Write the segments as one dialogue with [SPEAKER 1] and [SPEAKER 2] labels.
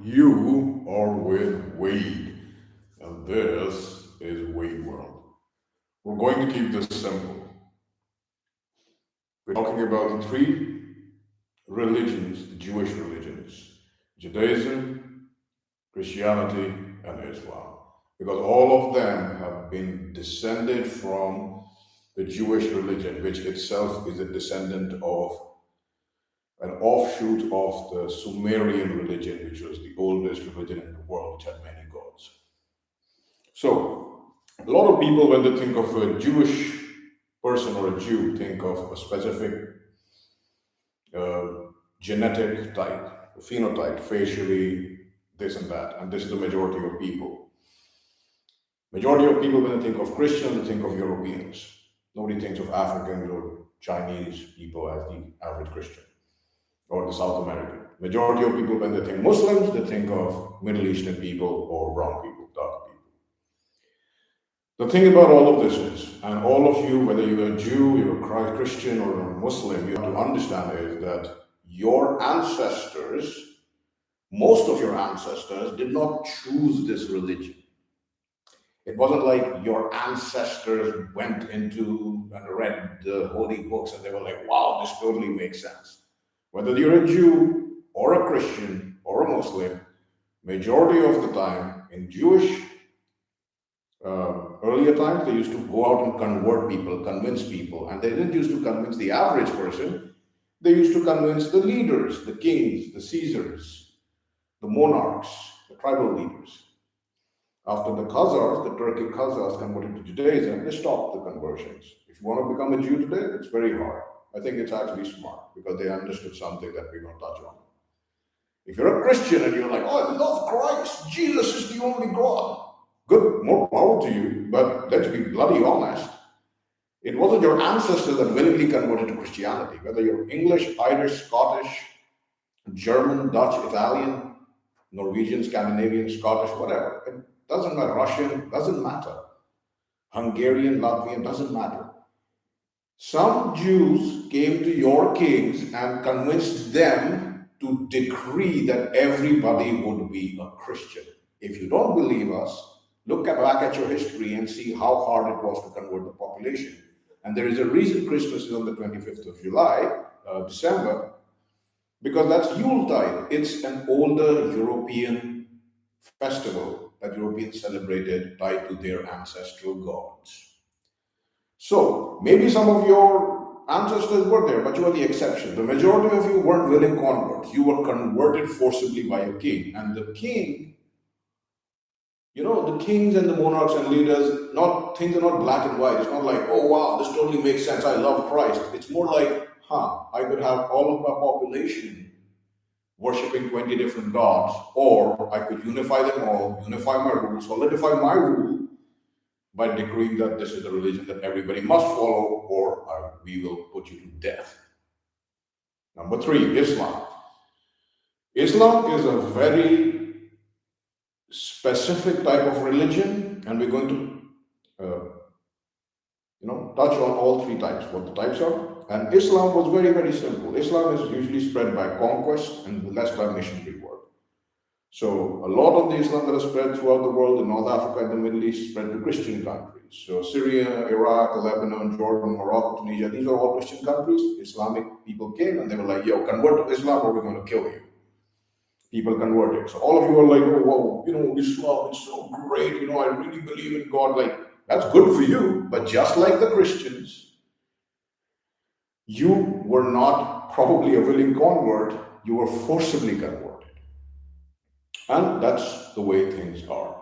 [SPEAKER 1] You are with Wade, and this is Wade World. We're going to keep this simple. We're talking about the three religions, the Jewish religions: Judaism, Christianity, and Islam. Because all of them have been descended from the Jewish religion, which itself is a descendant of an offshoot of the Sumerian religion, which was the oldest religion in the world, which had many gods. So, a lot of people, when they think of a Jewish person or a Jew, think of a specific uh, genetic type, a phenotype, facially, this and that, and this is the majority of people. Majority of people, when they think of Christians, they think of Europeans. Nobody thinks of Africans or Chinese people as the average Christian, or the South American. Majority of people, when they think Muslims, they think of Middle Eastern people or brown people, dark people. The thing about all of this is, and all of you, whether you're a Jew, you're a Christian, or a Muslim, you have to understand is that your ancestors, most of your ancestors, did not choose this religion. It wasn't like your ancestors went into and read the holy books and they were like, wow, this totally makes sense. Whether you're a Jew or a Christian or a Muslim, majority of the time in Jewish earlier times, they used to go out and convert people, convince people, and they didn't used to convince the average person. They used to convince the leaders, the kings, the Caesars, the monarchs, the tribal leaders. After the Khazars, the Turkic Khazars converted to Judaism, they stopped the conversions. If you want to become a Jew today, it's very hard. I think it's actually smart because they understood something that we're going to touch on. If you're a Christian and you're like, oh, I love Christ, Jesus is the only God, good, more power to you, but let's be bloody honest. It wasn't your ancestors that willingly converted to Christianity, whether you're English, Irish, Scottish, German, Dutch, Italian, Norwegian, Scandinavian, Scottish, whatever. It doesn't matter. Russian, doesn't matter. Hungarian, Latvian, doesn't matter. Some Jews came to your kings and convinced them to decree that everybody would be a Christian. If you don't believe us, look back at your history and see how hard it was to convert the population. And there is a reason Christmas is on the 25th of July, December, because that's Yuletide. It's an older European festival that Europeans celebrated tied to their ancestral gods. So maybe some of your ancestors were there, but you are the exception. The majority of you weren't willing converts. You were converted forcibly by a king. And the king, the kings and the monarchs and leaders, things are not black and white. It's not like, oh wow, this totally makes sense. I love Christ. It's more like, I could have all of my population worshipping 20 different gods, or I could unify them all, unify my rule, solidify my rule by decreeing that this is the religion that everybody must follow, or we will put you to death. Number 3, Islam. Islam is a very specific type of religion, and we're going to touch on all 3 types, what the types are. And Islam was very, very simple. Islam is usually spread by conquest and less by missionary work. So a lot of the Islam that is spread throughout the world, in North Africa and the Middle East, spread to Christian countries. So Syria, Iraq, Lebanon, Jordan, Morocco, Tunisia, these are all Christian countries. Islamic people came and they were like, yo, convert to Islam or we're going to kill you. People converted. So all of you are like, oh, whoa, Islam is so great. I really believe in God. Like, that's good for you. But just like the Christians, you were not probably a willing convert. You were forcibly converted. And that's the way things are.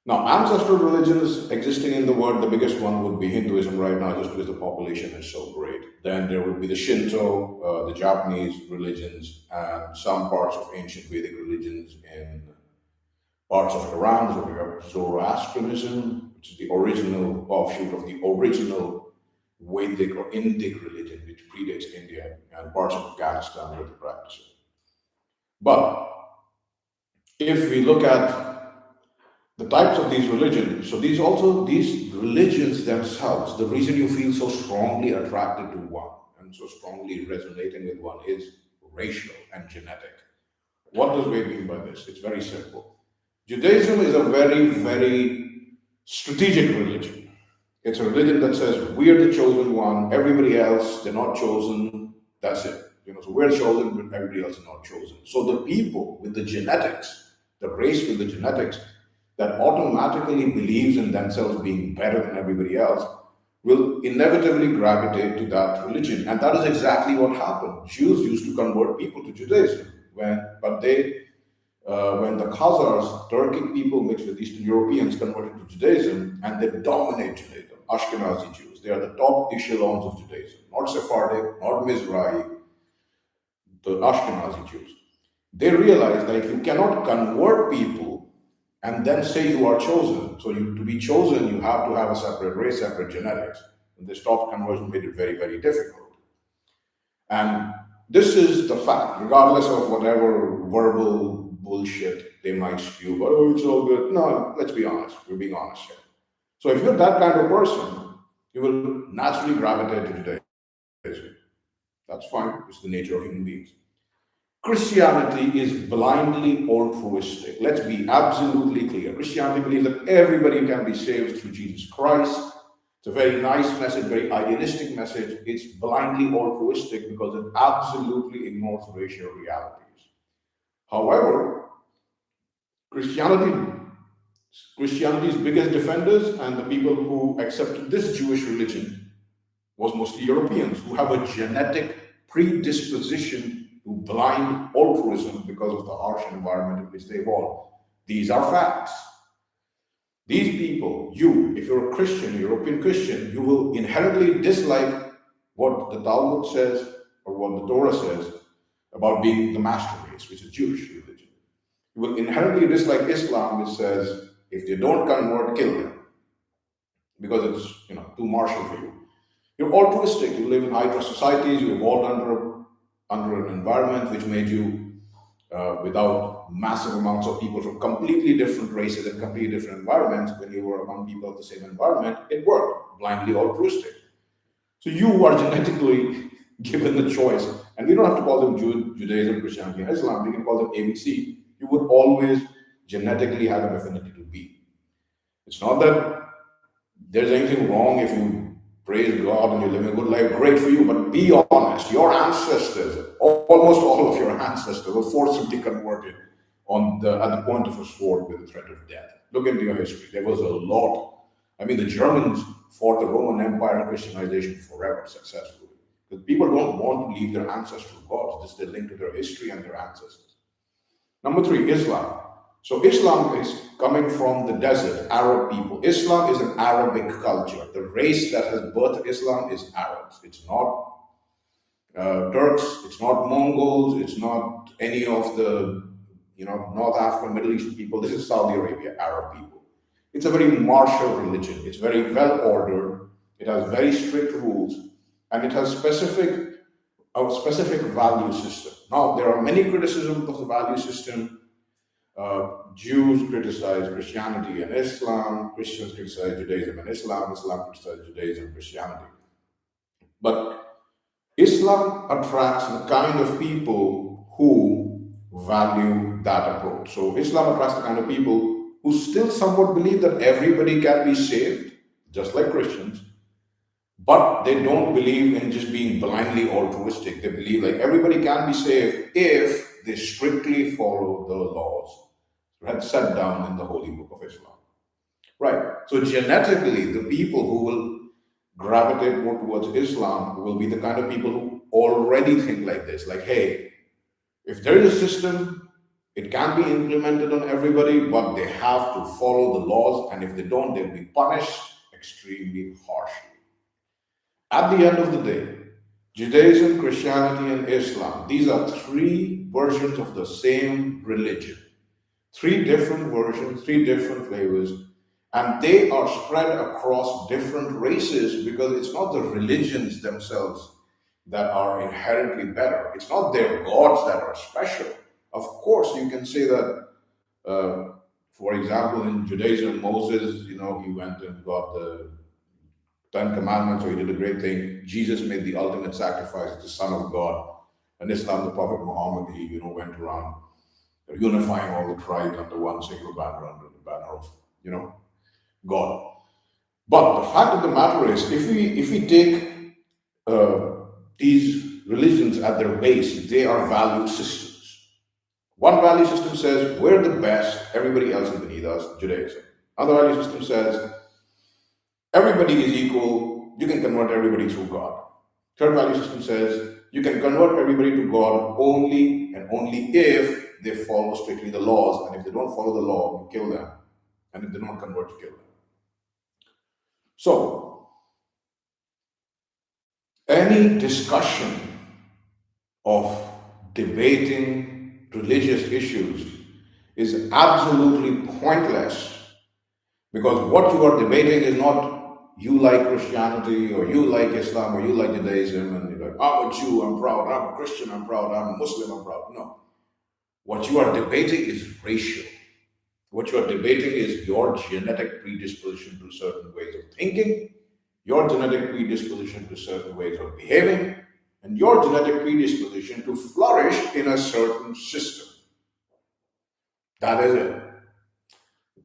[SPEAKER 1] Now, ancestral religions existing in the world, the biggest one would be Hinduism right now, just because the population is so great. Then there would be the Shinto, the Japanese religions, and some parts of ancient Vedic religions in parts of Iran. So we have Zoroastrianism, which is the original offshoot of the original WAYDE or Indic religion, which predates India, and parts of Afghanistan where they practice it. But if we look at the types of these religions, so these religions themselves, the reason you feel so strongly attracted to one and so strongly resonating with one is racial and genetic. What does Wade mean by this? It's very simple. Judaism is a very, very strategic religion. It's a religion that says we are the chosen one, everybody else, they're not chosen, that's it. So we're chosen, but everybody else is not chosen. So the people with the genetics, the race with the genetics, that automatically believes in themselves being better than everybody else, will inevitably gravitate to that religion. And that is exactly what happened. Jews used to convert people to Judaism, when the Khazars, Turkic people mixed with Eastern Europeans, converted to Judaism, and they dominate Judaism. Ashkenazi Jews, they are the top echelons of Judaism, not Sephardic, not Mizrahi, the Ashkenazi Jews. They realized that if you cannot convert people and then say you are chosen, so to be chosen, you have to have a separate race, separate genetics. And they stopped conversion, made it very, very difficult. And this is the fact, regardless of whatever verbal bullshit they might spew, but oh, it's all good. No, let's be honest. We're being honest here. So if you're that kind of person, you will naturally gravitate to Judaism. That's fine. It's the nature of human beings. Christianity is blindly altruistic. Let's be absolutely clear. Christianity believes that everybody can be saved through Jesus Christ. It's a very nice message, very idealistic message. It's blindly altruistic because it absolutely ignores racial realities. However, Christianity's biggest defenders and the people who accepted this Jewish religion was mostly Europeans who have a genetic predisposition to blind altruism because of the harsh environment in which they evolved. These are facts. These people, if you're a Christian, a European Christian, you will inherently dislike what the Talmud says or what the Torah says about being the master race, which is Jewish religion. You will inherently dislike Islam, which says if they don't convert, kill them, because it's too martial for you. You're altruistic. You live in high trust societies. You evolved under an environment which made you without massive amounts of people from completely different races and completely different environments. When you were among people of the same environment, it worked. Blindly altruistic. So you are genetically given the choice, and we don't have to call them Judaism, Christianity, and Islam. We can call them ABC. You would always genetically have an affinity to be. It's not that there's anything wrong if you praise God and you live a good life. Great for you, but be honest. Your ancestors, almost all of your ancestors, were forcibly converted at the point of a sword with the threat of death. Look into your history. There was a lot. I mean, the Germans fought the Roman Empire and Christianization forever successfully. Because people don't want to leave their ancestral gods. This is their link to their history and their ancestors. Number 3, Islam. So Islam is coming from the desert, Arab people. Islam is an Arabic culture. The race that has birthed Islam is Arabs. It's not Turks, it's not Mongols, it's not any of the North African, Middle Eastern people. This is Saudi Arabia, Arab people. It's a very martial religion. It's very well ordered. It has very strict rules, and it has a specific value system. Now, there are many criticisms of the value system. Jews criticize Christianity and Islam, Christians criticize Judaism and Islam, Islam criticizes Judaism and Christianity. But Islam attracts the kind of people who value that approach. So Islam attracts the kind of people who still somewhat believe that everybody can be saved, just like Christians, but they don't believe in just being blindly altruistic. They believe like everybody can be saved if they strictly follow the laws set down in the Holy Book of Islam. Right. So genetically, the people who will gravitate more towards Islam will be the kind of people who already think like this. Like, hey, if there is a system, it can be implemented on everybody, but they have to follow the laws. And if they don't, they'll be punished extremely harshly. At the end of the day, Judaism, Christianity, and Islam, these are 3 versions of the same religion. 3 different versions, 3 different flavors, and they are spread across different races because it's not the religions themselves that are inherently better. It's not their gods that are special. Of course, you can say that, for example, in Judaism, Moses, he went and got the 10 Commandments, so he did a great thing. Jesus made the ultimate sacrifice, the Son of God. And Islam, the Prophet Muhammad, he went around They're unifying all the tribes under one single banner, under the banner of, God. But the fact of the matter is, if we take these religions at their base, they are value systems. One value system says we're the best, everybody else is beneath us, Judaism. Another value system says everybody is equal, you can convert everybody through God. Third value system says you can convert everybody to God only and only if they follow strictly the laws, and if they don't follow the law, you kill them. And if they don't convert, you kill them. So, any discussion of debating religious issues is absolutely pointless, because what you are debating is not you like Christianity or you like Islam or you like Judaism and you're like, I'm a Jew, I'm proud, I'm a Christian, I'm proud, I'm a Muslim, I'm proud. No. What you are debating is racial. What you are debating is your genetic predisposition to certain ways of thinking, your genetic predisposition to certain ways of behaving, and your genetic predisposition to flourish in a certain system. That is it.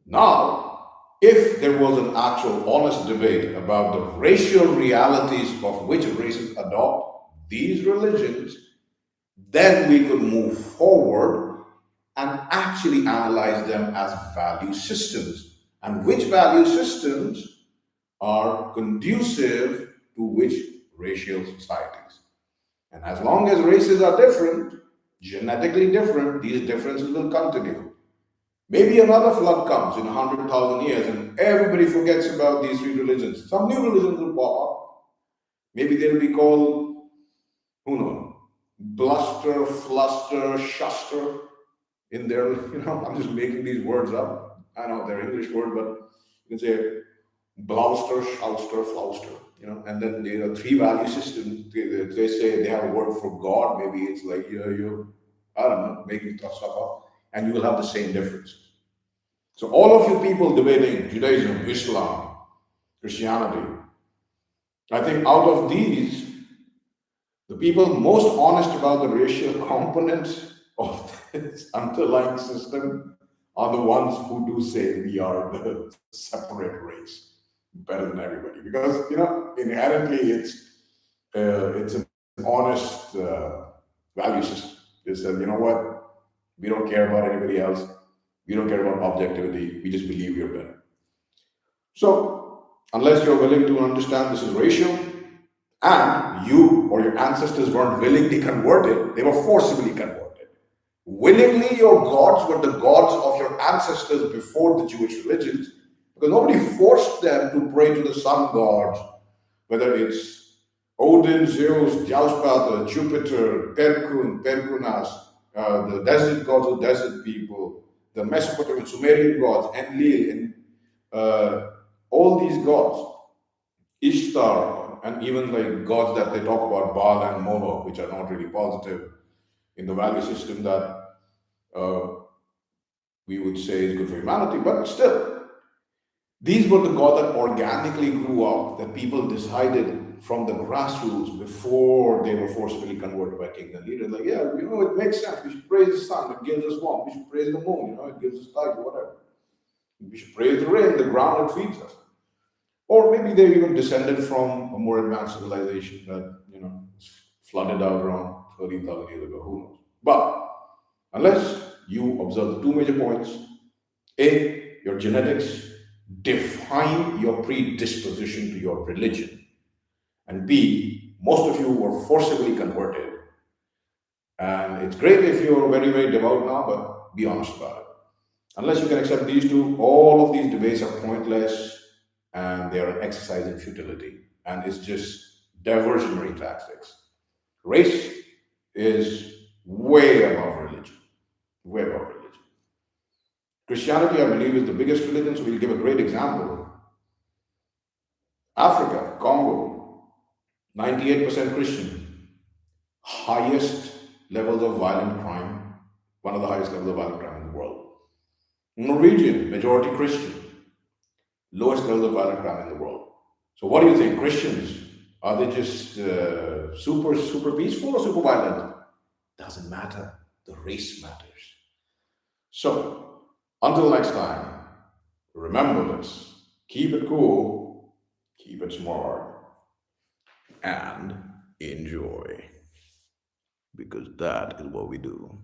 [SPEAKER 1] Now, if there was an actual honest debate about the racial realities of which races adopt these religions, then we could move forward and actually analyze them as value systems, and which value systems are conducive to which racial societies. And as long as races are different, genetically different, these differences will continue. Maybe another flood comes in 100,000 years and everybody forgets about these three religions. Some new religions will pop up. Maybe they'll be called, who knows, bluster, fluster, shuster. In there, I'm just making these words up. I know they're English words, but you can say blouster, shouster, flouster, and then there are three value systems. They say they have a word for God. Maybe it's like, I don't know, making stuff up, and you will have the same differences. So all of you people debating Judaism, Islam, Christianity, I think out of these, the people most honest about the racial components of this underlying system are the ones who do say we are the separate race, better than everybody. Because inherently it's an honest value system. It says, what, we don't care about anybody else. We don't care about objectivity. We just believe we're better. So unless you're willing to understand this is racial, and you or your ancestors weren't willingly converted, they were forcibly converted. Willingly, your gods were the gods of your ancestors before the Jewish religions, because nobody forced them to pray to the sun gods, whether it's Odin, Zeus, Jauspata, Jupiter, Perkun, Perkunas, the desert gods of desert people, the Mesopotamian Sumerian gods, Enlil, and all these gods, Ishtar, and even like gods that they talk about, Baal and Moloch, which are not really positive in the value system that we would say is good for humanity, but still, these were the gods that organically grew up, that people decided from the grassroots before they were forcibly converted by kings and leaders. Like, yeah, it makes sense. We should praise the sun, it gives us warmth. We should praise the moon, it gives us light, whatever. We should praise the rain, the ground that feeds us. Or maybe they even descended from a more advanced civilization that, flooded out around 13,000 years ago. Who knows? But unless you observe the two major points, A, your genetics define your predisposition to your religion. And B, most of you were forcibly converted. And it's great if you're very, very devout now, but be honest about it. Unless you can accept these two, all of these debates are pointless and they are an exercise in futility. And it's just diversionary tactics. Race is way above religion. Way above religion. Christianity, I believe, is the biggest religion, so we'll give a great example. Africa, Congo, 98% Christian. Highest levels of violent crime, one of the highest levels of violent crime in the world. Norwegian, majority Christian. Lowest levels of violent crime in the world. So what do you think? Christians, are they just super peaceful or super violent? Doesn't matter. The race matters. So, until next time, remember this. Keep it cool, keep it smart, and enjoy. Because that is what we do.